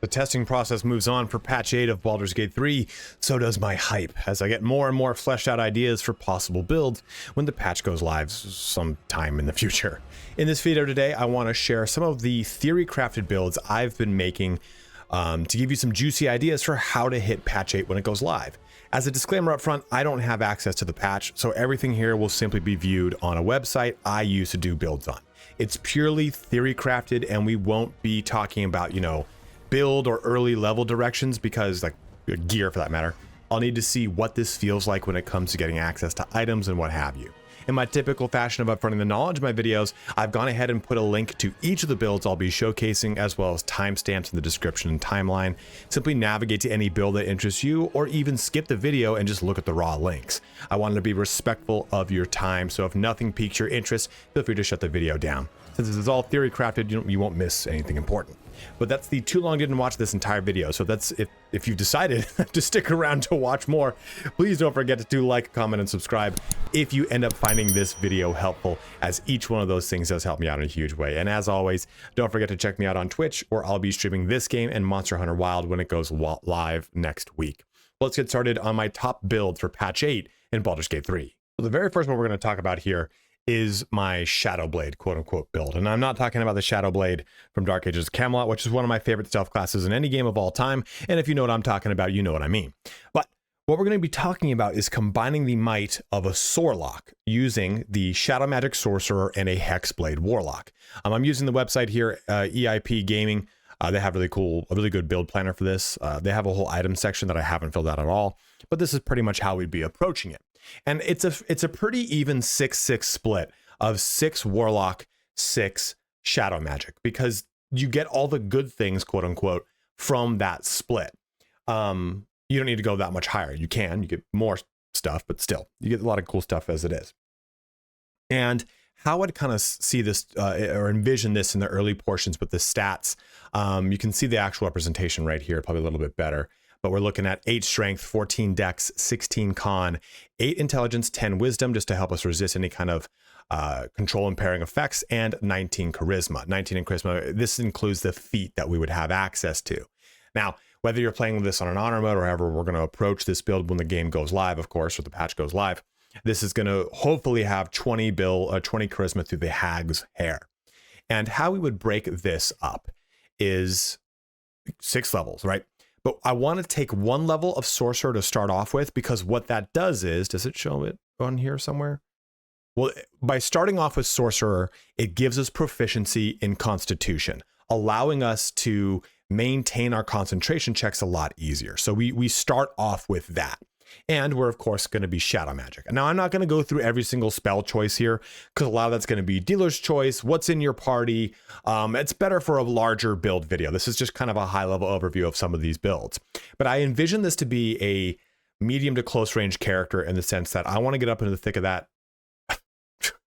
The testing process moves on for patch 8 of Baldur's Gate 3, so does my hype, as I get more and more fleshed out ideas for possible builds when the patch goes live sometime in the future. In this video today, I want to share some of the theory crafted builds I've been making to give you some juicy ideas for how to hit patch 8 when it goes live. As a disclaimer up front, I don't have access to the patch, so everything here will simply be viewed on a website I use to do builds on. It's purely theory crafted, and we won't be talking about, build or early level directions because, like, gear for that matter. I'll need to see what this feels like when it comes to getting access to items and what have you. In my typical fashion of upfronting the knowledge in my videos, I've gone ahead and put a link to each of the builds I'll be showcasing, as well as timestamps in the description and timeline. Simply navigate to any build that interests you, or even skip the video and just look at the raw links. I wanted to be respectful of your time, so if nothing piques your interest, feel free to shut the video down. Since this is all theory crafted, you won't miss anything important. But that's the too long didn't watch this entire video. So that's if you've decided to stick around to watch more, please don't forget to like, comment, and subscribe if you end up finding this video helpful, as each one of those things does help me out in a huge way. And as always, don't forget to check me out on Twitch, where I'll be streaming this game and Monster Hunter Wild when it goes live next week. Let's get started on my top build for patch 8 in Baldur's Gate 3. So the very first one we're going to talk about here is my Shadow Blade, quote unquote, build. And I'm not talking about the Shadow Blade from Dark Ages of Camelot, which is one of my favorite stealth classes in any game of all time. And if you know what I'm talking about, you know what I mean. But what we're going to be talking about is combining the might of a Sorlock using the Shadow Magic Sorcerer and a Hexblade Warlock. I'm using the website here, EIP Gaming. They have a really good build planner for this. They have a whole item section that I haven't filled out at all, but this is pretty much how we'd be approaching it. And it's a pretty even 6-6 split of 6 Warlock, 6 Shadow Magic, because you get all the good things, quote unquote, from that split. You don't need to go that much higher. You get more stuff, but still, you get a lot of cool stuff as it is. And how I'd kind of see this or envision this in the early portions with the stats, you can see the actual representation right here, probably a little bit better. But we're looking at 8 strength, 14 dex, 16 con, 8 intelligence, 10 wisdom, just to help us resist any kind of control impairing effects, and 19 charisma. 19 in charisma, this includes the feat that we would have access to. Now, whether you're playing this on an honor mode or however we're going to approach this build when the game goes live, of course, or the patch goes live, this is going to hopefully have 20 charisma through the hag's hair. And how we would break this up is 6 levels, right? But I want to take 1 level of Sorcerer to start off with, because what that does it show it on here somewhere? Well, by starting off with Sorcerer, it gives us proficiency in Constitution, allowing us to maintain our concentration checks a lot easier. So we start off with that. And we're, of course, going to be Shadow Magic. Now, I'm not going to go through every single spell choice here, because a lot of that's going to be dealer's choice, what's in your party. It's better for a larger build video. This is just kind of a high-level overview of some of these builds. But I envision this to be a medium to close range character, in the sense that I want to get up into the thick of that.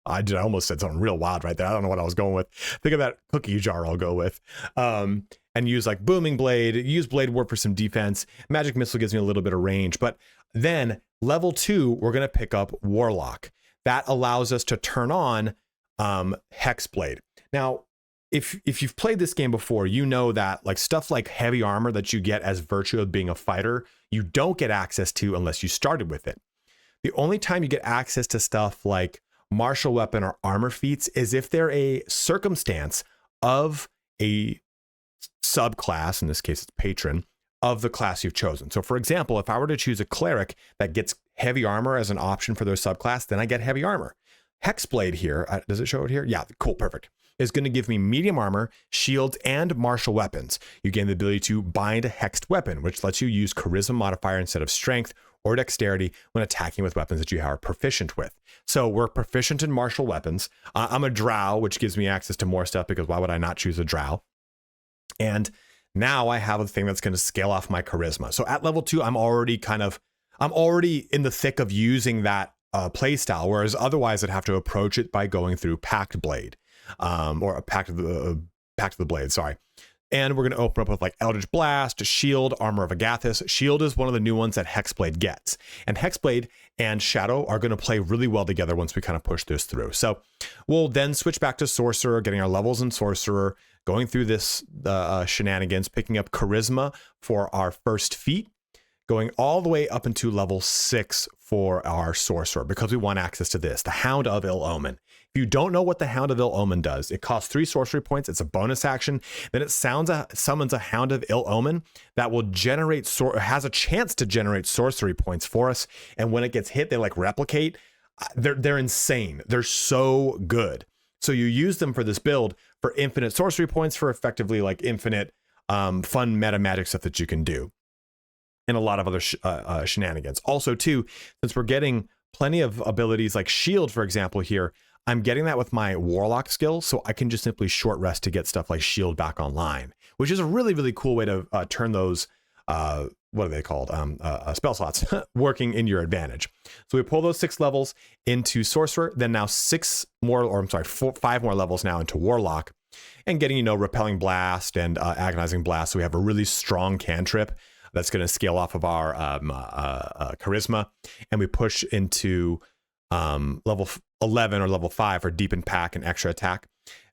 I almost said something real wild right there. I don't know what I was going with. Think of that cookie jar I'll go with. And use like Booming Blade, use Blade Warp for some defense. Magic Missile gives me a little bit of range. But then level 2, we're going to pick up Warlock. That allows us to turn on Hexblade. Now, if you've played this game before, you know that like stuff like heavy armor that you get as virtue of being a fighter, you don't get access to unless you started with it. The only time you get access to stuff like martial weapon or armor feats is if they're a circumstance of a subclass, in this case it's patron, of the class you've chosen. So for example, if I were to choose a cleric that gets heavy armor as an option for their subclass, then I get heavy armor. Hexblade here, does it show it here? Yeah, cool, perfect. Is going to give me medium armor, shields, and martial weapons. You gain the ability to bind a hexed weapon, which lets you use charisma modifier instead of strength or dexterity when attacking with weapons that you are proficient with. So we're proficient in martial weapons. I'm a drow, which gives me access to more stuff, because why would I not choose a drow? And now I have a thing that's going to scale off my charisma. So at level 2, I'm already in the thick of using that playstyle, whereas otherwise I'd have to approach it by going through Pact Blade, or Pact of the Blade, sorry. And we're going to open up with like Eldritch Blast, Shield, Armor of Agathis. Shield is one of the new ones that Hexblade gets. And Hexblade and Shadow are going to play really well together once we kind of push this through. So we'll then switch back to Sorcerer, getting our levels in Sorcerer, going through this shenanigans, picking up Charisma for our first feat, going all the way up into level 6 for our Sorcerer, because we want access to this, the Hound of Ill Omen. If you don't know what the Hound of Ill Omen does, it costs 3 sorcery points. It's a bonus action. Then it summons a Hound of Ill Omen that will generate, has a chance to generate sorcery points for us. And when it gets hit, they like replicate. They're insane. They're so good. So you use them for this build for infinite sorcery points, for effectively like infinite fun meta magic stuff that you can do, and a lot of other shenanigans. Also too, since we're getting plenty of abilities like Shield, for example, here, I'm getting that with my Warlock skill, so I can just simply short rest to get stuff like Shield back online, which is a really, really cool way to turn those, what are they called? Spell slots working in your advantage. So we pull those 6 levels into Sorcerer, then now 5 more levels now into Warlock, and getting, Repelling Blast and Agonizing Blast. So we have a really strong cantrip that's going to scale off of our Charisma, and we push into level 11 or level 5 for Deepen Pack and extra attack.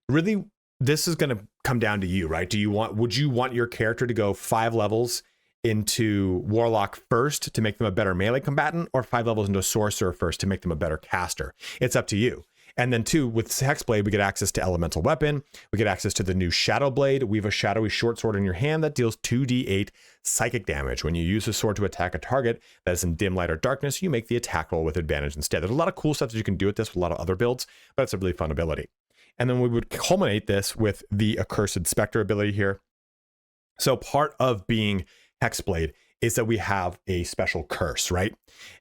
Really, this is going to come down to you, right? Would you want your character to go 5 levels into Warlock first to make them a better melee combatant, or 5 levels into Sorcerer first to make them a better caster? It's up to you. And then 2, with Hexblade, we get access to Elemental Weapon. We get access to the new Shadow Blade. We have a shadowy short sword in your hand that deals 2d8 psychic damage. When you use the sword to attack a target that is in dim light or darkness, you make the attack roll with advantage instead. There's a lot of cool stuff that you can do with this with a lot of other builds, but it's a really fun ability. And then we would culminate this with the Accursed Spectre ability here. So part of being Hexblade is that we have a special curse, right?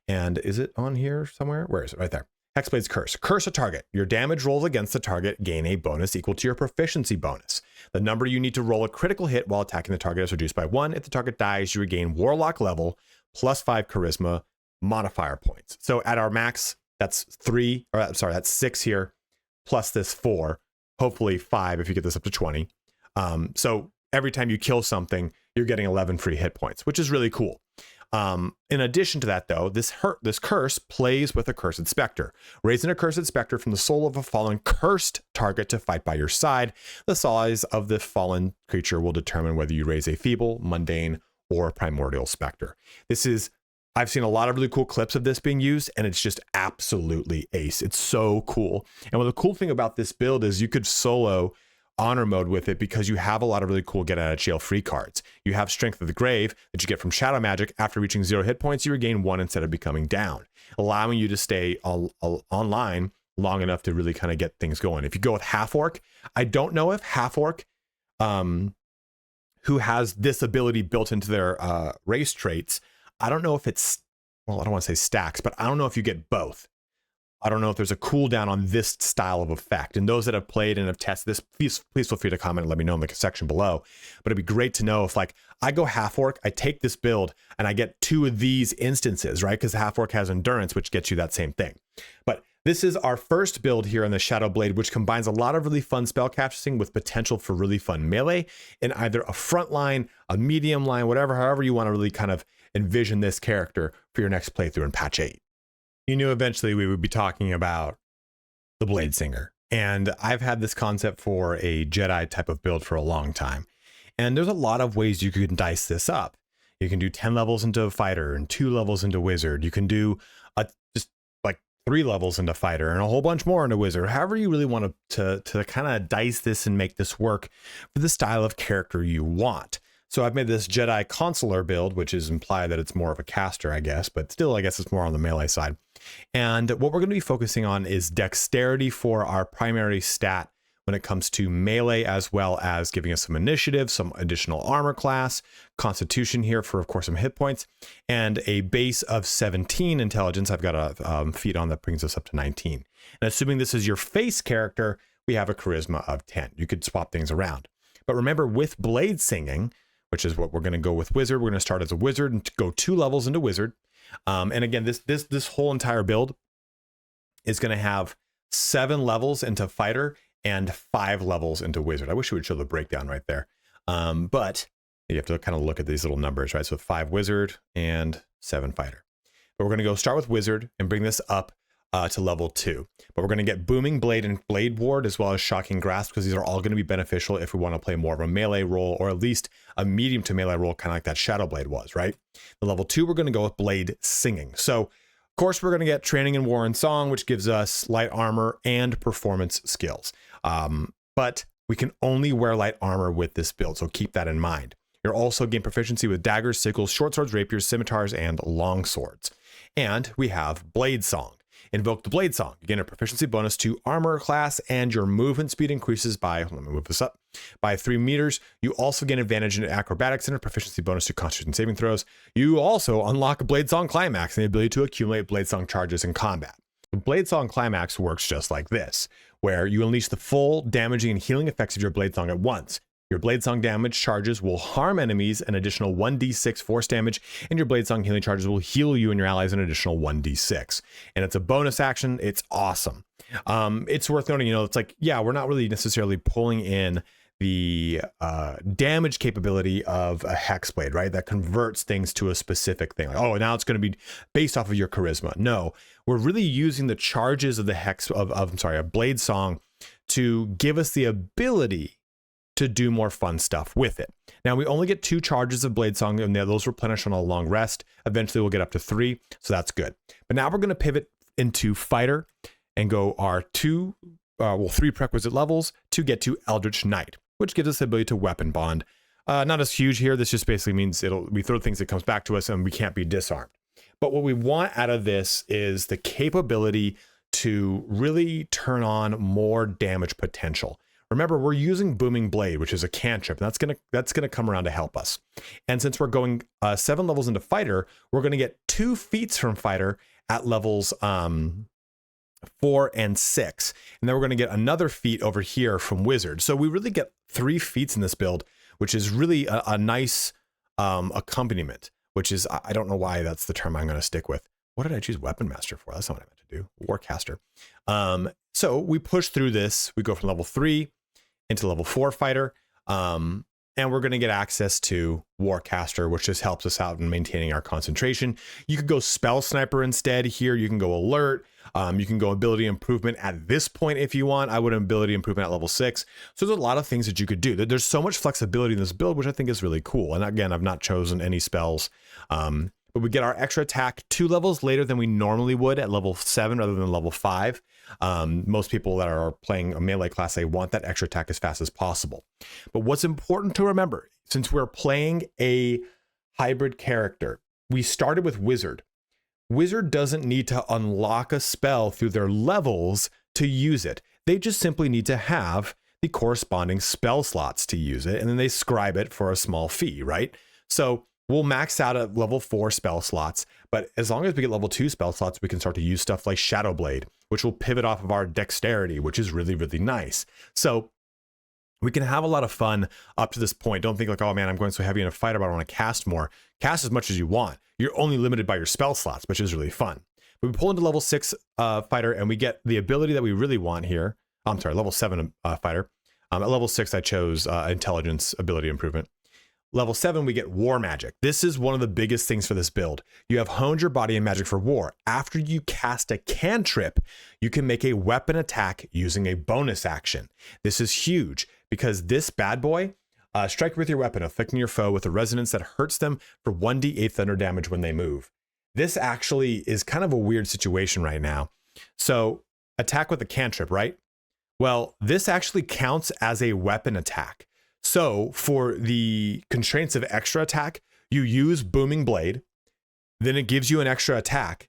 And is it on here somewhere? Where is it? Right there. Hexblade's Curse. Curse a target. Your damage rolls against the target gain a bonus equal to your proficiency bonus. The number you need to roll a critical hit while attacking the target is reduced by 1. If the target dies, you regain Warlock level plus 5 Charisma modifier points. So at our max, that's 6 here, plus this 4, hopefully 5 if you get this up to 20. So every time you kill something, you're getting 11 free hit points, which is really cool. In addition to that, though, this curse plays with Accursed Spectre. Raise an Accursed Spectre from the soul of a fallen cursed target to fight by your side. The size of the fallen creature will determine whether you raise a feeble, mundane, or primordial spectre. I've seen a lot of really cool clips of this being used, and it's just absolutely ace. It's so cool. And the cool thing about this build is you could solo honor mode with it, because you have a lot of really cool get out of jail free cards. You have Strength of the Grave that you get from Shadow Magic. After reaching 0 hit points, you regain 1 instead of becoming down, allowing you to stay online long enough to really kind of get things going. If you go with Half Orc, I don't know if Half Orc, who has this ability built into their race traits, I don't know if it's, I don't want to say stacks, but I don't know if you get both. I don't know if there's a cooldown on this style of effect. And those that have played and have tested this, please feel free to comment and let me know in the section below. But it'd be great to know if, like, I go Half Orc, I take this build, and I get 2 of these instances, right? Because Half Orc has Endurance, which gets you that same thing. But this is our first build here on the Shadow Blade, which combines a lot of really fun spellcasting with potential for really fun melee in either a front line, a medium line, however you want to really kind of envision this character for your next playthrough in patch 8. You knew eventually we would be talking about the Blade Singer. And I've had this concept for a Jedi type of build for a long time. And there's a lot of ways you can dice this up. You can do 10 levels into Fighter and 2 levels into Wizard. You can do just like 3 levels into Fighter and a whole bunch more into Wizard. However you really want to kind of dice this and make this work for the style of character you want. So I've made this Jedi Consular build, which is implied that it's more of a caster, I guess, but still, I guess it's more on the melee side. And what we're going to be focusing on is dexterity for our primary stat when it comes to melee, as well as giving us some initiative, some additional armor class, constitution here for, of course, some hit points, and a base of 17 intelligence. I've got a feat on that brings us up to 19. And assuming this is your face character, we have a charisma of 10. You could swap things around. But remember, with Blade Singing, which is what we're going to go with Wizard. We're going to start as a Wizard and go 2 levels into Wizard. And again, this whole entire build is going to have 7 levels into Fighter and 5 levels into Wizard. I wish we would show the breakdown right there. But you have to kind of look at these little numbers, right? So 5 wizard and 7 fighter. But we're going to go start with wizard and bring this up to level 2. But we're going to get booming blade and blade ward as well as shocking grasp, because these are all going to be beneficial if we want to play more of a melee role, or at least a medium to melee role, kind of like that shadow blade was, right? The level 2, we're going to go with blade singing. So of course we're going to get training in war and song, which gives us light armor and performance skills. But we can only wear light armor with this build, so keep that in mind. You'll also gain proficiency with daggers, sickles, short swords, rapiers, scimitars, and long swords. And we have blade song. Invoke the blade song. You gain a proficiency bonus to armor class, and your movement speed increases by, let me move this up, by 3 meters. You also gain advantage in acrobatics and a proficiency bonus to constitution saving throws. You also unlock a blade song climax and the ability to accumulate blade song charges in combat. The blade song climax works just like this, where you unleash the full damaging and healing effects of your blade song at once. Your blade song damage charges will harm enemies an additional 1d6 force damage, and your blade song healing charges will heal you and your allies an additional 1d6. And it's a bonus action. It's awesome. It's worth noting, it's like, yeah, we're not really necessarily pulling in the damage capability of a hex blade, right? That converts things to a specific thing. Like, oh, now it's going to be based off of your charisma. No, we're really using the charges of the hex a blade song to give us the ability to do more fun stuff with it. Now we only get 2 charges of blade song, and those replenish on a long rest. Eventually we'll get up to 3, so that's good. But now we're going to pivot into fighter and go our 3 prerequisite levels to get to Eldritch Knight, which gives us the ability to weapon bond. Not as huge here. This just basically means we throw things that comes back to us and we can't be disarmed. But what we want out of this is the capability to really turn on more damage potential. Remember, we're using Booming Blade, which is a cantrip, and that's gonna come around to help us. And since we're going 7 levels into Fighter, we're gonna get 2 feats from Fighter at levels 4 and 6, and then we're gonna get another feat over here from Wizard. So we really get 3 feats in this build, which is really a nice accompaniment. Which is, I don't know why that's the term I'm gonna stick with. What did I choose Weapon Master for? That's not what I meant to do. Warcaster. So we push through this. We go from level 3 into level 4 fighter. And we're going to get access to Warcaster, which just helps us out in maintaining our concentration. You could go Spell Sniper instead here. You can go Alert. You can go Ability Improvement at this point if you want. I would Ability Improvement at level 6. So there's a lot of things that you could do. There's so much flexibility in this build, which I think is really cool. And again, I've not chosen any spells. But we get our extra attack 2 levels later than we normally would at level 7 rather than level 5. Most people that are playing a melee class, they want that extra attack as fast as possible. But what's important to remember, since we're playing a hybrid character, we started with Wizard. Wizard doesn't need to unlock a spell through their levels to use it. They just simply need to have the corresponding spell slots to use it, and then they scribe it for a small fee, right? So we'll max out at level 4 spell slots, but as long as we get level 2 spell slots, we can start to use stuff like Shadow Blade, which will pivot off of our dexterity, which is really, really nice. So we can have a lot of fun up to this point. Don't think like, oh man, I'm going so heavy in a fighter, but I want to cast more. Cast as much as you want. You're only limited by your spell slots, which is really fun. But we pull into level 6 fighter, and we get the ability that we really want here. I'm sorry, level 7 fighter. At level 6, I chose intelligence ability improvement. Level 7, we get War Magic. This is one of the biggest things for this build. You have honed your body in magic for war. After you cast a cantrip, you can make a weapon attack using a bonus action. This is huge because this bad boy, strike with your weapon, afflicting your foe with a resonance that hurts them for 1d8 thunder damage when they move. This actually is kind of a weird situation right now. So attack with a cantrip, right? Well, this actually counts as a weapon attack. So for the constraints of extra attack, you use Booming Blade, then it gives you an extra attack,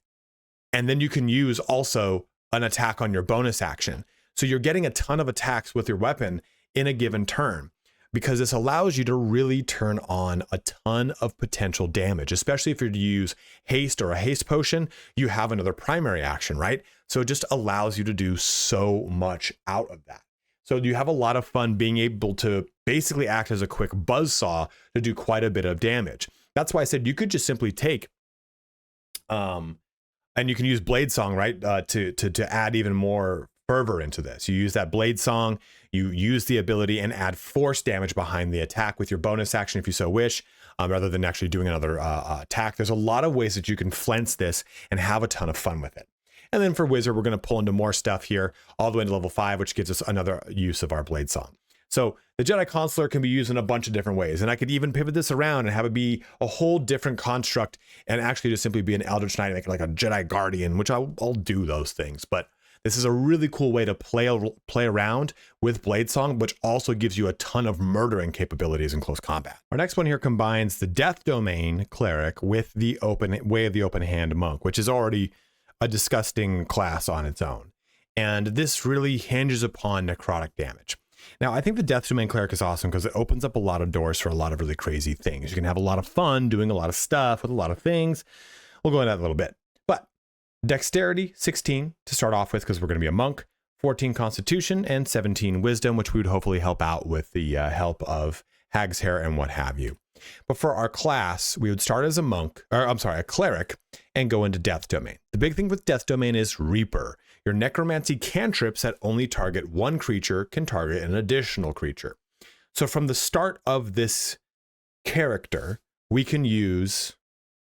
and then you can use also an attack on your bonus action. So you're getting a ton of attacks with your weapon in a given turn, because this allows you to really turn on a ton of potential damage, especially if you're to use haste or a haste potion, you have another primary action, right? So it just allows you to do so much out of that. So you have a lot of fun being able to basically act as a quick buzzsaw to do quite a bit of damage. That's why I said you could just simply take, and you can use Blade Song, right, to add even more fervor into this. You use that blade song, you use the ability and add force damage behind the attack with your bonus action if you so wish, rather than actually doing another attack. There's a lot of ways that you can flex this and have a ton of fun with it. And then for Wizard, we're going to pull into more stuff here all the way to level 5, which gives us another use of our blade song. So the Jedi Consular can be used in a bunch of different ways. And I could even pivot this around and have it be a whole different construct and actually just simply be an Eldritch Knight, like a Jedi Guardian, which I'll do those things. But this is a really cool way to play around with blade song, which also gives you a ton of murdering capabilities in close combat. Our next one here combines the Death Domain Cleric with the Way of the Open Hand Monk, which is already a disgusting class on its own. And this really hinges upon necrotic damage. Now, I think the Death Domain Cleric is awesome because it opens up a lot of doors for a lot of really crazy things. You can have a lot of fun doing a lot of stuff with a lot of things. We'll go into that in a little bit. But Dexterity, 16 to start off with because we're going to be a monk, 14 Constitution, and 17 Wisdom, which we would hopefully help out with the help of Hag's Hair and what have you. But for our class, we would start as a cleric, and go into Death Domain. The big thing with Death Domain is Reaper. Your necromancy cantrips that only target one creature can target an additional creature. So from the start of this character, we can use,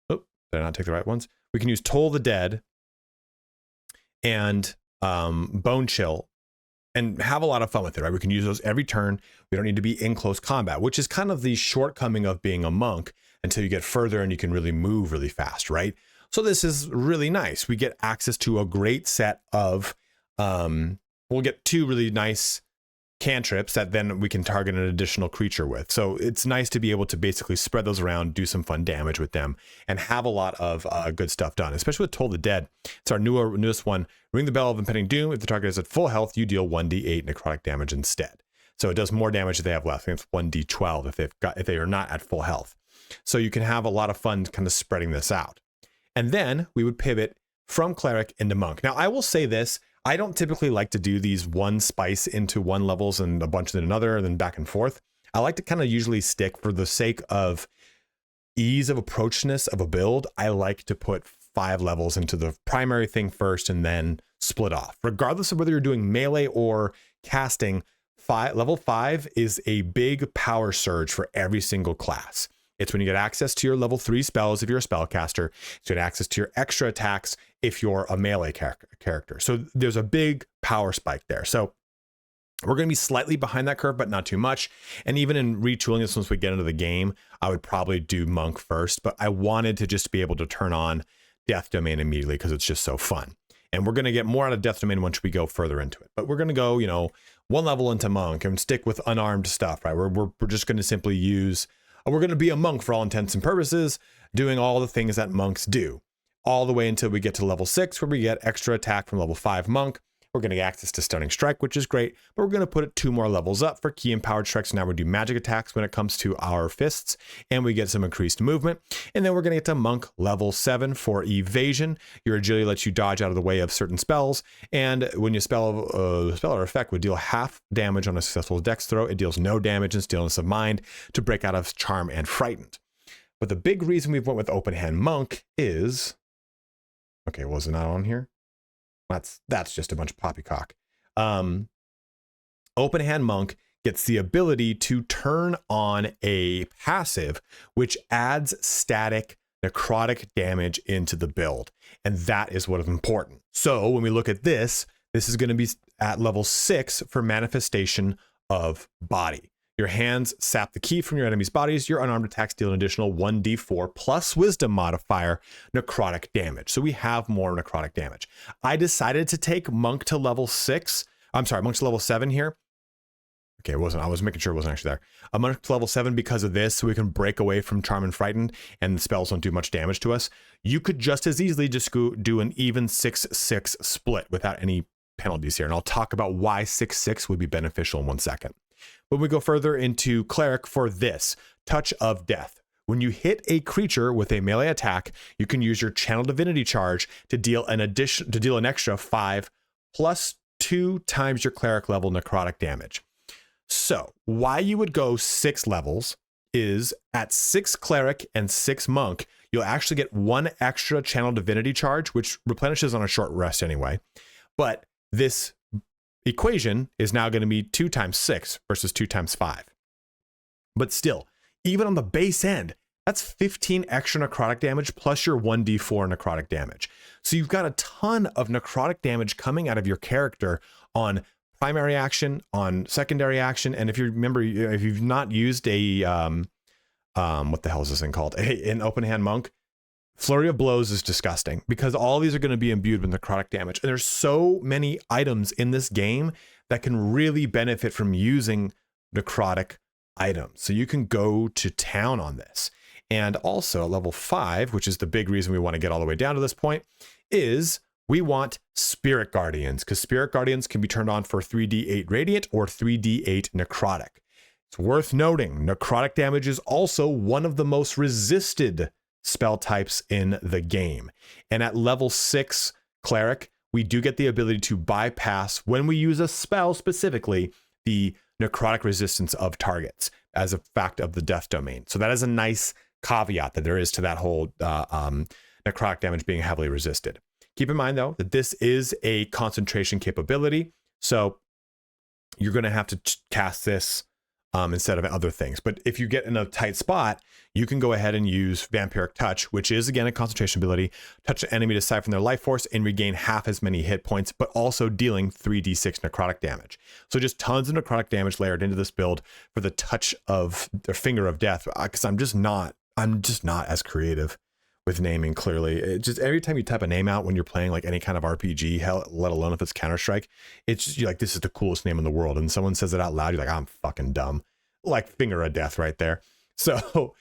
did I not take the right ones? We can use Toll the Dead and Bone Chill and have a lot of fun with it, right? We can use those every turn. We don't need to be in close combat, which is kind of the shortcoming of being a monk until you get further and you can really move really fast, right? So this is really nice. We get access to a great set of, we'll get 2 really nice cantrips that then we can target an additional creature with. So it's nice to be able to basically spread those around, do some fun damage with them, and have a lot of good stuff done, especially with Toll the Dead. It's our newest one. Ring the Bell of Impending Doom. If the target is at full health, you deal 1d8 necrotic damage instead. So it does more damage if they have less. I think it's 1d12 if they are not at full health. So you can have a lot of fun kind of spreading this out. And then we would pivot from cleric into monk. Now, I will say this. I don't typically like to do these one spice into one levels and a bunch in another and then back and forth. I like to kind of usually stick for the sake of ease of approachness of a build. I like to put 5 levels into the primary thing first and then split off. Regardless of whether you're doing melee or casting, level 5 is a big power surge for every single class. It's when you get access to your level 3 spells if you're a spellcaster. You get access to your extra attacks if you're a melee character. So there's a big power spike there. So we're going to be slightly behind that curve, but not too much. And even in retooling this once we get into the game, I would probably do monk first. But I wanted to just be able to turn on Death Domain immediately because it's just so fun. And we're going to get more out of Death Domain once we go further into it. But we're going to go, 1 level into monk and stick with unarmed stuff, right? We're just going to simply use... We're going to be a monk for all intents and purposes, doing all the things that monks do, all the way until we get to level 6, where we get extra attack from level 5 monk. We're going to get access to Stunning Strike, which is great, but we're going to put it 2 more levels up for key empowered strikes. Now we do magic attacks when it comes to our fists, and we get some increased movement. And then we're going to get to monk level 7 for evasion. Your agility lets you dodge out of the way of certain spells, and when you spell or effect would deal half damage on a successful dex throw, it deals no damage in Stillness of Mind to break out of Charm and Frightened. But the big reason we went with Open Hand Monk is, okay, was it not on here? That's just a bunch of poppycock. Open Hand Monk gets the ability to turn on a passive, which adds static necrotic damage into the build. And that is what is important. So when we look at this is going to be at level 6 for Manifestation of Body. Your hands sap the key from your enemy's bodies. Your unarmed attacks deal an additional 1d4 plus wisdom modifier necrotic damage. So we have more necrotic damage. I decided to take monk to level 6. I'm sorry, monk to level 7 here. Okay, it wasn't. I was making sure it wasn't actually there. A monk to level 7 because of this, so we can break away from Charm and Frightened, and the spells don't do much damage to us. You could just as easily just go do an even 6-6 split without any penalties here. And I'll talk about why 6-6 would be beneficial in 1 second. When we go further into Cleric for this, Touch of Death. When you hit a creature with a melee attack, you can use your Channel Divinity charge to deal an extra 5 plus 2 times your Cleric level necrotic damage. So why you would go 6 levels is at 6 Cleric and 6 Monk, you'll actually get 1 extra Channel Divinity charge, which replenishes on a short rest anyway. But this equation is now going to be 2 times 6 versus 2 times 5. But still, even on the base end, that's 15 extra necrotic damage plus your 1d4 necrotic damage. So you've got a ton of necrotic damage coming out of your character on primary action, on secondary action, and if you remember, if you've not used a what the hell is this thing called? An open hand monk, Flurry of Blows is disgusting because all these are going to be imbued with necrotic damage. And there's so many items in this game that can really benefit from using necrotic items. So you can go to town on this. And also level 5, which is the big reason we want to get all the way down to this point, is we want Spirit Guardians, because Spirit Guardians can be turned on for 3d8 Radiant or 3d8 Necrotic. It's worth noting, necrotic damage is also one of the most resisted spell types in the game. And at level 6 Cleric, we do get the ability to bypass, when we use a spell specifically, the necrotic resistance of targets as a fact of the death domain. So that is a nice caveat that there is to that whole necrotic damage being heavily resisted. Keep in mind, though, that this is a concentration capability. So you're going to have to cast this instead of other things. But if you get in a tight spot, you can go ahead and use Vampiric Touch, which is, again, a concentration ability. Touch an enemy to siphon their life force and regain half as many hit points, but also dealing 3d6 necrotic damage. So just tons of necrotic damage layered into this build for the touch of the finger of death, because I'm just not as creative with naming, clearly. It just, every time you type a name out when you're playing like any kind of RPG, hell, let alone if it's Counter-Strike, it's just, you're like, this is the coolest name in the world. And someone says it out loud, you're like, I'm fucking dumb. Like finger of death right there. So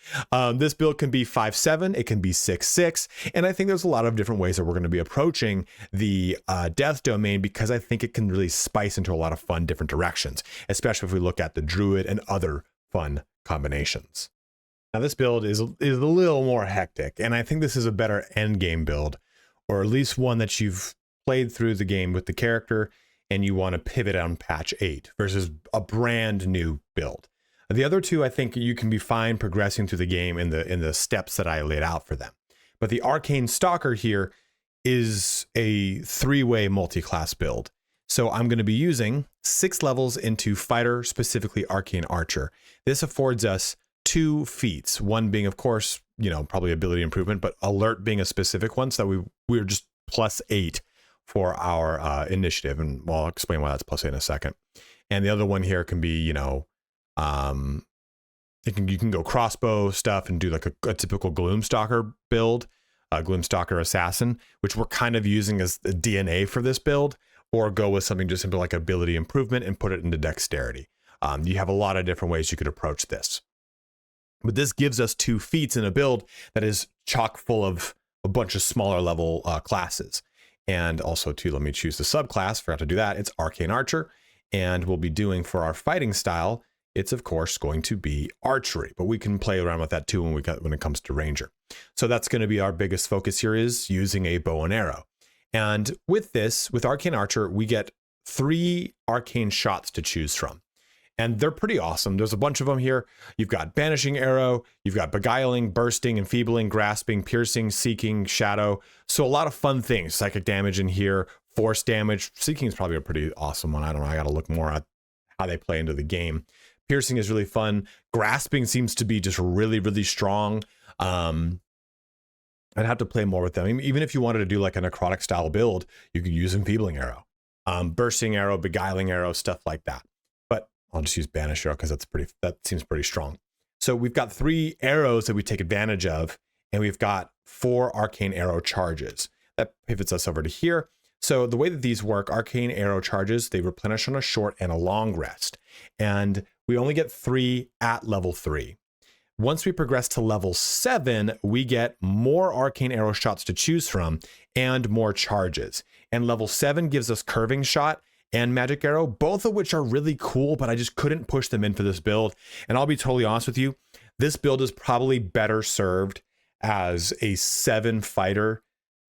this build can be 5/7, it can be 6/6, and I think there's a lot of different ways that we're going to be approaching the death domain, because I think it can really spice into a lot of fun different directions, especially if we look at the Druid and other fun combinations. Now this build is a little more hectic, and I think this is a better end game build, or at least one that you've played through the game with the character and you want to pivot on patch 8 versus a brand new build. The other two, I think you can be fine progressing through the game in the steps that I laid out for them. But the Arcane Stalker here is a 3-way multi-class build. So I'm going to be using 6 levels into Fighter, specifically Arcane Archer. This affords us 2 feats, one being, of course, probably ability improvement, but Alert being a specific one, so that we're just +8 for our initiative. And I'll explain why that's +8 in a second. And the other one here can be, you can go crossbow stuff and do like a typical Gloomstalker build, Gloomstalker Assassin, which we're kind of using as the DNA for this build, or go with something just simple like ability improvement and put it into dexterity. You have a lot of different ways you could approach this. But this gives us 2 feats in a build that is chock full of a bunch of smaller level classes. And also, too, let me choose the subclass. Forgot to do that. It's Arcane Archer. And we'll be doing for our fighting style, it's of course going to be archery, but we can play around with that too when it comes to ranger. So that's going to be our biggest focus here, is using a bow and arrow. And with this, with Arcane Archer, we get 3 arcane shots to choose from. And they're pretty awesome. There's a bunch of them here. You've got Banishing Arrow, you've got Beguiling, Bursting, Enfeebling, Grasping, Piercing, Seeking, Shadow. So a lot of fun things. Psychic damage in here, force damage. Seeking is probably a pretty awesome one. I don't know. I got to look more at how they play into the game. Piercing is really fun. Grasping seems to be just really, really strong. I'd have to play more with them. I mean, even if you wanted to do like a necrotic style build, you could use Enfeebling Arrow, Bursting Arrow, Beguiling Arrow, stuff like that. But I'll just use Banish Arrow because that seems pretty strong. So we've got 3 arrows that we take advantage of, and we've got 4 arcane arrow charges. That pivots us over to here. So the way that these work, arcane arrow charges, they replenish on a short and a long rest. And we only get 3 at level 3. Once we progress to level 7, we get more arcane arrow shots to choose from and more charges. And level 7 gives us curving shot and magic arrow, both of which are really cool, but I just couldn't push them in for this build. And I'll be totally honest with you, this build is probably better served as a 7 fighter,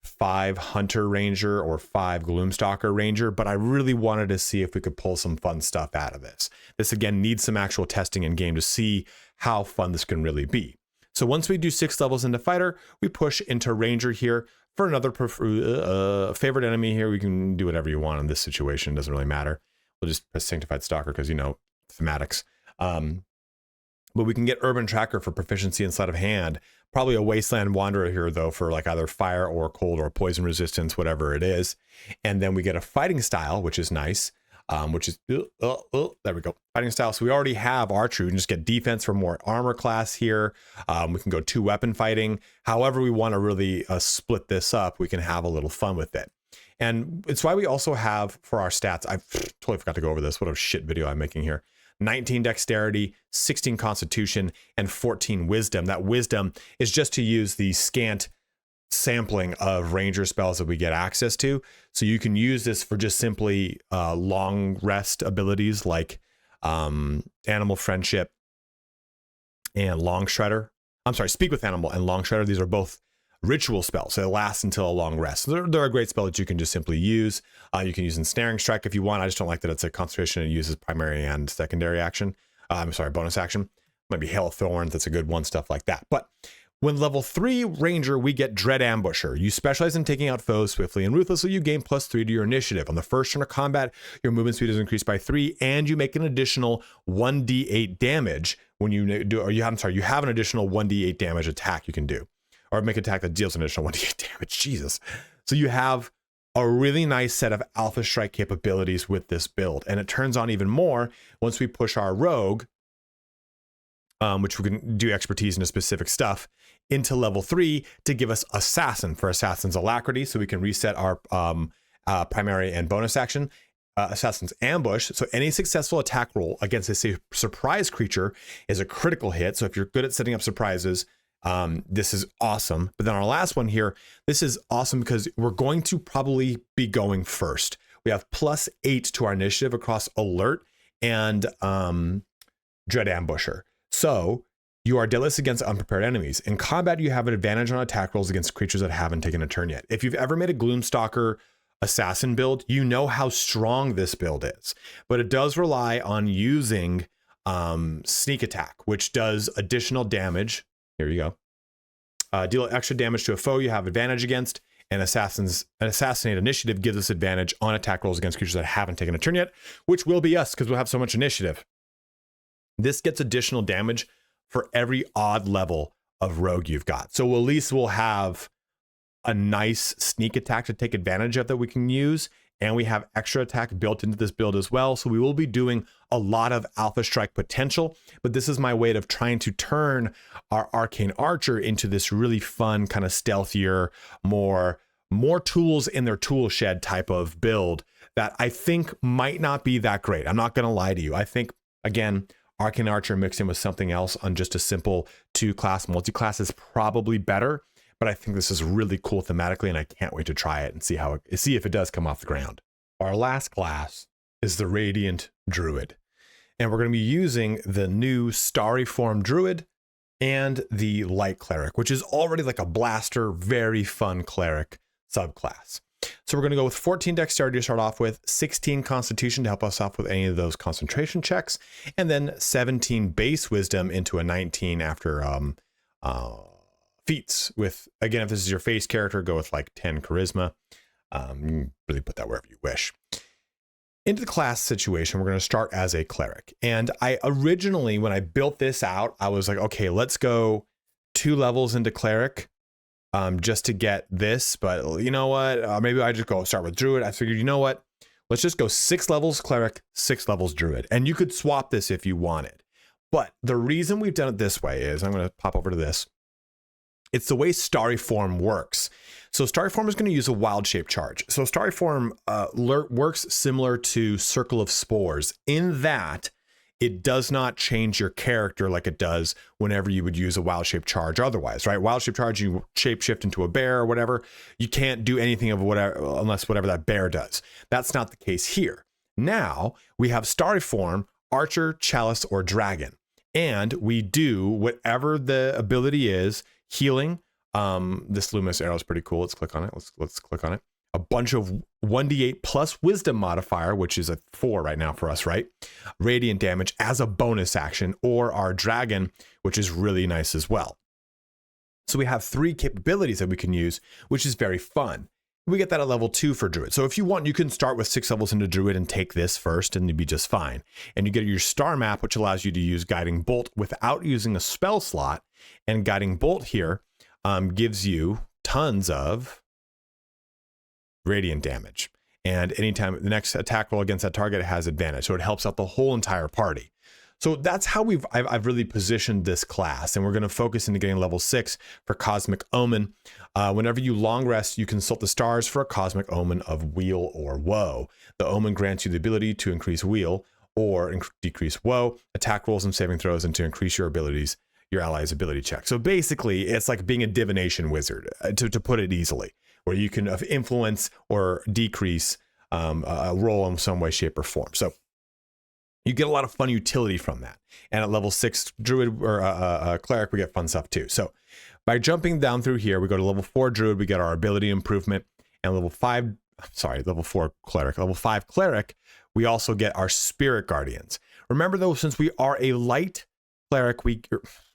5 hunter ranger, or 5 gloomstalker ranger, but I really wanted to see if we could pull some fun stuff out of this. This again needs some actual testing in game to see how fun this can really be. So once we do 6 levels into fighter, we push into ranger here. For another favorite enemy here, we can do whatever you want in this situation, doesn't really matter. We'll just press Sanctified Stalker because, you know, thematics. But we can get Urban Tracker for proficiency in sleight of hand. Probably a Wasteland Wanderer here, though, for like either fire or cold or poison resistance, whatever it is. And then we get a Fighting Style, which is nice, which is, there we go, Fighting Style. So we already have Archer. We can just get defense for more armor class here. We can go 2 weapon fighting. However we want to really split this up, we can have a little fun with it. And it's why we also have, for our stats, I totally forgot to go over this. What a shit video I'm making here. 19 dexterity, 16 constitution, and 14 wisdom. That wisdom is just to use the scant sampling of ranger spells that we get access to. So you can use this for just simply long rest abilities like Animal Friendship and Long Shredder. I'm sorry, Speak with Animal and Long Shredder. These are both ritual spells, so they last until a long rest. So they're a great spell that you can just simply use. You can use Ensnaring Strike if you want. I just don't like that it's a concentration and it uses primary and secondary action. I'm sorry, bonus action. Might be Hail of Thorns, that's a good one, stuff like that. But when level 3 Ranger, we get Dread Ambusher. You specialize in taking out foes swiftly and ruthlessly. You gain +3 to your initiative. On the first turn of combat, your movement speed is increased by 3, and you make an additional 1d8 damage when you do, or you have an additional 1d8 damage attack you can do. Or make an attack that deals an additional 1d8 damage. Jesus. So you have a really nice set of Alpha Strike capabilities with this build. And it turns on even more once we push our Rogue, which we can do expertise into specific stuff, into level 3 to give us Assassin for Assassin's Alacrity. So we can reset our primary and bonus action. Assassin's Ambush. So any successful attack roll against a surprise creature is a critical hit. So if you're good at setting up surprises, this is awesome. But then our last one here, this is awesome because we're going to probably be going first. We have +8 to our initiative across Alert and Dread Ambusher. So you are deadliest against unprepared enemies. In combat, you have an advantage on attack rolls against creatures that haven't taken a turn yet. If you've ever made a Gloomstalker Assassin build, you know how strong this build is. But it does rely on using Sneak Attack, which does additional damage. Here you go. Deal extra damage to a foe you have advantage against, and Assassinate Initiative gives us advantage on attack rolls against creatures that haven't taken a turn yet, which will be us because we'll have so much initiative. This gets additional damage for every odd level of rogue you've got. So at least we'll have a nice sneak attack to take advantage of that we can use. And we have extra attack built into this build as well. So we will be doing a lot of Alpha Strike potential, but this is my way of trying to turn our Arcane Archer into this really fun, kind of stealthier, more tools in their tool shed type of build that I think might not be that great. I'm not going to lie to you. I think, again, Arcane Archer mixed in with something else on just a simple 2-class multi-class is probably better, but I think this is really cool thematically, and I can't wait to try it and see if it does come off the ground. Our last class is the Radiant Druid, and we're going to be using the new Starry Form Druid and the Light Cleric, which is already like a blaster, very fun cleric subclass. So we're going to go with 14 dexterity to start off with, 16 constitution to help us off with any of those concentration checks, and then 17 base wisdom into a 19 after feats. With, again, if this is your face character, go with like 10 charisma. You can really put that wherever you wish. Into the class situation, we're going to start as a cleric. And I originally, when I built this out, I was like, okay, let's go 2 levels into cleric. Just to get this, but you know what? Maybe I just start with Druid. I figured, you know what? Let's just go 6 levels Cleric, 6 levels Druid. And you could swap this if you wanted. But the reason we've done it this way is, I'm going to pop over to this. It's the way Starry Form works. So Starry Form is going to use a wild shape charge. So Starry Form works similar to Circle of Spores in that it does not change your character like it does whenever you would use a wild shape charge otherwise, right? Wild shape charge, you shape shift into a bear or whatever. You can't do anything of whatever unless whatever that bear does. That's not the case here. Now we have Starry Form, Archer, Chalice, or Dragon. And we do whatever the ability is, healing. This Luminous Arrow is pretty cool. Let's click on it. Let's click on it. A bunch of 1d8 plus wisdom modifier, which is a 4 right now for us, right? Radiant damage as a bonus action, or our dragon, which is really nice as well. So we have 3 capabilities that we can use, which is very fun. We get that at level 2 for Druid. So if you want, you can start with 6 levels into Druid and take this first and you'd be just fine. And you get your star map, which allows you to use Guiding Bolt without using a spell slot. And Guiding Bolt here gives you tons of radiant damage. And anytime the next attack roll against that target has advantage. So it helps out the whole entire party. So that's how I've really positioned this class, and we're going to focus into getting level 6 for Cosmic Omen. Whenever you long rest, you consult the stars for a Cosmic Omen of Weal or Woe. The Omen grants you the ability to increase Weal or decrease Woe, attack rolls and saving throws, and to increase your abilities, your allies' ability check. So basically, it's like being a divination wizard, to put it easily, where you can influence or decrease a roll in some way, shape, or form. So you get a lot of fun utility from that. And at level 6 Druid or Cleric, we get fun stuff too. So by jumping down through here, we go to level 4 Druid, we get our ability improvement, and level 4 Cleric. Level 5 Cleric, we also get our Spirit Guardians. Remember though, since we are a light Cleric,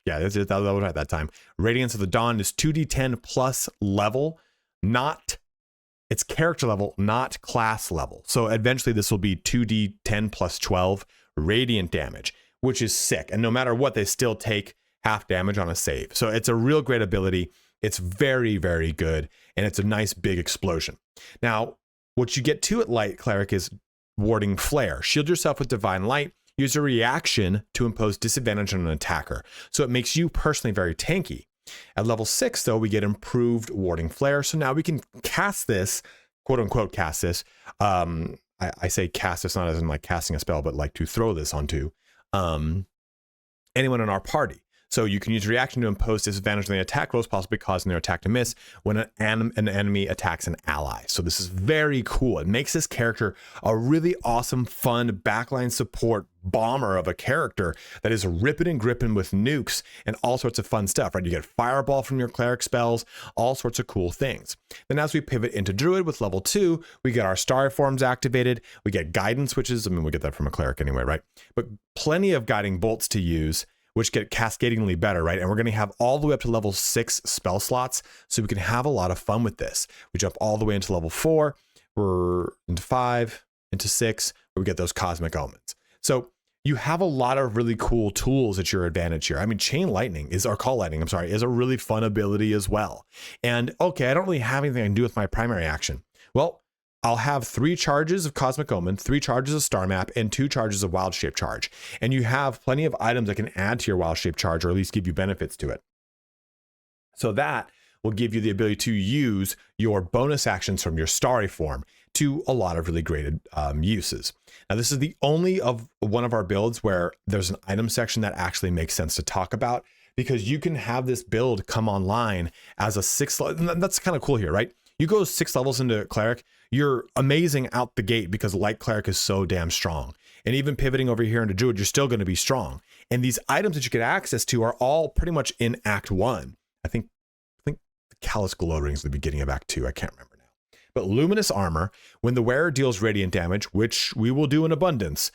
that was at that time. Radiance of the Dawn is 2d10 plus level, it's character level, not class level. So eventually this will be 2d10 plus 12 radiant damage, which is sick. And no matter what, they still take half damage on a save. So it's a real great ability. It's very, very good. And it's a nice big explosion. Now, what you get to at Light Cleric is Warding Flare. Shield yourself with Divine Light. Use a reaction to impose disadvantage on an attacker. So it makes you personally very tanky. At level 6, though, we get improved Warding Flare. So now we can cast this, quote unquote, cast this. I say cast this not as in like casting a spell, but like to throw this onto anyone in our party. So you can use reaction to impose disadvantage on the attack rolls, possibly causing their attack to miss when an enemy attacks an ally. So this is very cool. It makes this character a really awesome, fun backline support bomber of a character that is ripping and gripping with nukes and all sorts of fun stuff, right? You get fireball from your cleric spells, all sorts of cool things. Then as we pivot into Druid with level 2, we get our star forms activated. We get guidance, which is, we get that from a cleric anyway, right? But plenty of guiding bolts to use, which get cascadingly better, right? And we're going to have all the way up to level 6 spell slots, so we can have a lot of fun with this. We jump all the way into level 4, we're into 5, into 6, where we get those Cosmic Omens. So you have a lot of really cool tools at your advantage here. Chain Lightning is a really fun ability as well. And okay, I don't really have anything I can do with my primary action. Well, I'll have 3 charges of Cosmic Omen, 3 charges of Star Map, and 2 charges of Wild Shape Charge. And you have plenty of items that can add to your Wild Shape Charge, or at least give you benefits to it. So that will give you the ability to use your bonus actions from your Starry form to a lot of really great uses. Now, this is the only of one of our builds where there's an item section that actually makes sense to talk about, because you can have this build come online as a 6 level. That's kind of cool here, right? You go 6 levels into Cleric, you're amazing out the gate because Light Cleric is so damn strong. And even pivoting over here into Druid, you're still going to be strong. And these items that you get access to are all pretty much in Act 1. I think the Callous Glow Ring is the beginning of Act 2. I can't remember now. But Luminous Armor, when the wearer deals radiant damage, which we will do in abundance,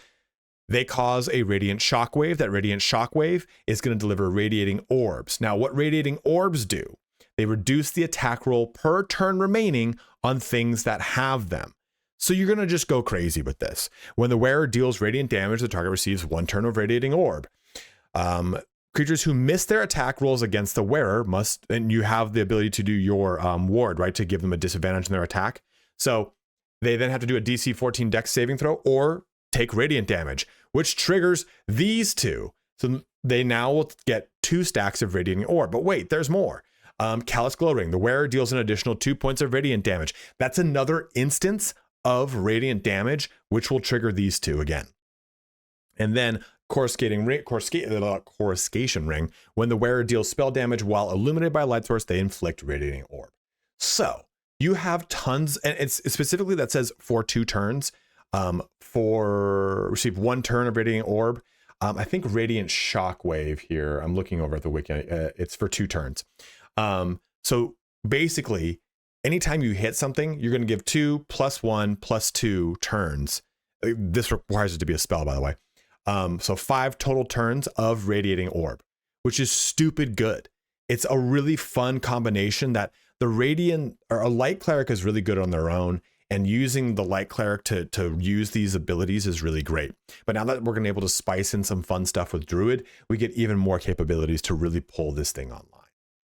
they cause a radiant shockwave. That radiant shockwave is going to deliver radiating orbs. Now, what radiating orbs do? They reduce the attack roll per turn remaining on things that have them. So you're going to just go crazy with this. When the wearer deals radiant damage, the target receives 1 turn of radiating orb. Creatures who miss their attack rolls against the wearer must, and you have the ability to do your ward, right, to give them a disadvantage in their attack. So they then have to do a DC 14 Dex saving throw or take radiant damage, which triggers these 2. So they now will get 2 stacks of radiating orb. But wait, there's more. Callous Glow Ring. The wearer deals an additional 2 points of radiant damage. That's another instance of radiant damage, which will trigger these 2 again. And then Coruscation Ring. When the wearer deals spell damage while illuminated by a light source, they inflict radiating orb. So you have tons, and it's specifically that says for 2 turns, for receive 1 turn of radiating orb. I think Radiant Shockwave here, I'm looking over at the wiki, it's for 2 turns. So basically, anytime you hit something, you're going to give 2 + 1 + 2 turns. This requires it to be a spell, by the way. So 5 total turns of radiating orb, which is stupid good. It's a really fun combination that The Radiant or a Light Cleric is really good on their own, and using the Light Cleric to use these abilities is really great. But now that we're going to be able to spice in some fun stuff with Druid, we get even more capabilities to really pull this thing online.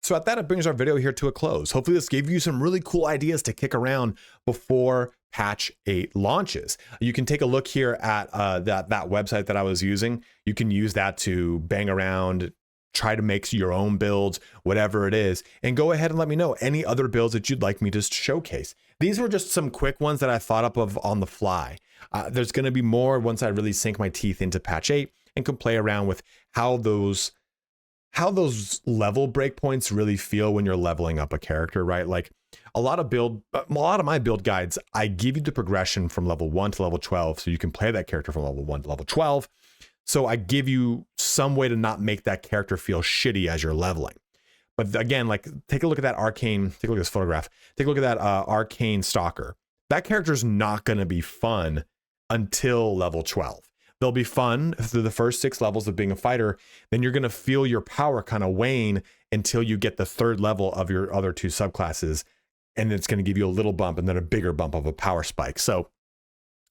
So at that, it brings our video here to a close. Hopefully this gave you some really cool ideas to kick around before patch 8 launches. You can take a look here at that website that I was using. You can use that to bang around, try to make your own builds, whatever it is, and go ahead and let me know any other builds that you'd like me to showcase. These were just some quick ones that I thought up of on the fly. There's going to be more once I really sink my teeth into patch 8 and can play around with how those level breakpoints really feel when you're leveling up a character, right? Like a lot of my build guides, I give you the progression from level 1 to level 12 so you can play that character from level 1 to level 12. So I give you some way to not make that character feel shitty as you're leveling. But again, like take a look at that Arcane, take a look at this photograph, take a look at that Arcane Stalker. That character is not going to be fun until level 12. They'll be fun through the first 6 levels of being a fighter. Then you're going to feel your power kind of wane until you get the 3rd level of your other 2 subclasses. And it's going to give you a little bump and then a bigger bump of a power spike. So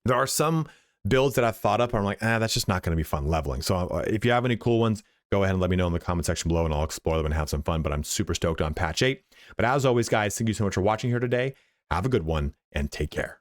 there are some builds that I've thought up. I'm like, that's just not going to be fun leveling. So if you have any cool ones, go ahead and let me know in the comment section below and I'll explore them and have some fun. But I'm super stoked on patch 8. But as always, guys, thank you so much for watching here today. Have a good one and take care.